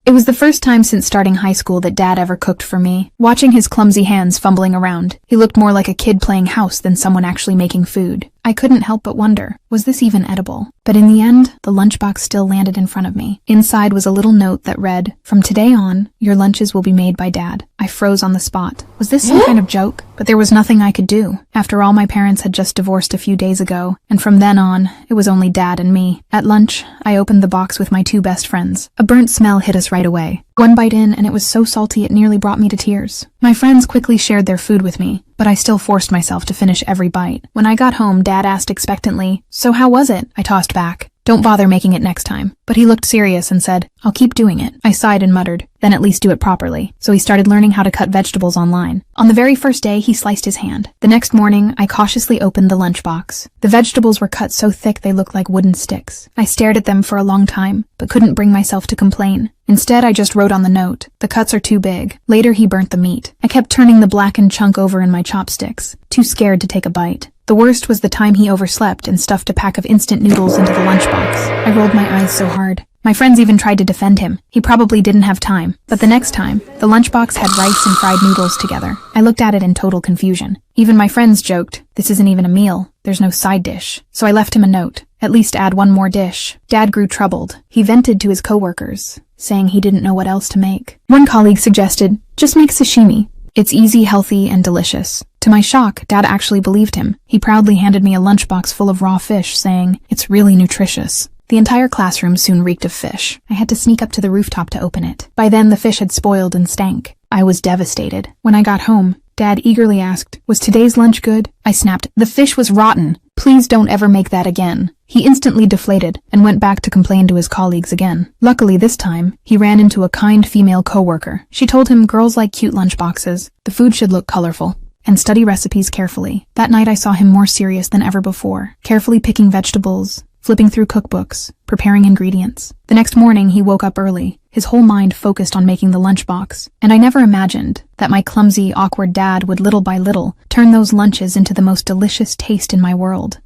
It was the first time since starting high school that Dad ever cooked for me. Watching his clumsy hands fumbling around, he looked more like a kid playing house than someone actually making food. I couldn't help but wonder, was this even edible? But in the end, the lunchbox still landed in front of me. Inside was a little note that read, "From today on, your lunches will be made by Dad." I froze on the spot. Was this some kind of joke? But there was nothing I could do. After all, my parents had just divorced a few days ago, and from then on, it was only Dad and me. At lunch, I opened the box with my two best friends. A burnt smell hit us right away. One bite in, and it was so salty it nearly brought me to tears. My friends quickly shared their food with me, but I still forced myself to finish every bite. When I got home, Dad asked expectantly, "So how was it?" I tossed back, "Don't bother making it next time." But he looked serious and said, "I'll keep doing it." I sighed and muttered, "Then at least do it properly." So he started learning how to cut vegetables online. On the very first day, he sliced his hand. The next morning, I cautiously opened the lunchbox. The vegetables were cut so thick they looked like wooden sticks. I stared at them for a long time, but couldn't bring myself to complain. Instead, I just wrote on the note, "The cuts are too big." Later, he burnt the meat. I kept turning the blackened chunk over in my chopsticks, too scared to take a bite. The worst was the time he overslept and stuffed a pack of instant noodles into the lunchbox. I rolled my eyes so hard. My friends even tried to defend him. He probably didn't have time. But the next time, the lunchbox had rice and fried noodles together. I looked at it in total confusion. Even my friends joked, "This isn't even a meal. There's no side dish." So I left him a note. At least add one more dish. Dad grew troubled. He vented to his coworkers, saying he didn't know what else to make. One colleague suggested, "Just make sashimi. It's easy, healthy, and delicious." To my shock, Dad actually believed him. He proudly handed me a lunchbox full of raw fish, saying, "It's really nutritious." The entire classroom soon reeked of fish. I had to sneak up to the rooftop to open it. By then, the fish had spoiled and stank. I was devastated. When I got home, Dad eagerly asked, "Was today's lunch good?" I snapped, "The fish was rotten. Please don't ever make that again." He instantly deflated and went back to complain to his colleagues again. Luckily this time, he ran into a kind female coworker. She told him girls like cute lunchboxes. The food should look colorful and study recipes carefully. That night I saw him more serious than ever before, carefully picking vegetables, flipping through cookbooks, preparing ingredients. The next morning, he woke up early, his whole mind focused on making the lunchbox. And I never imagined that my clumsy, awkward dad would little by little turn those lunches into the most delicious taste in my world.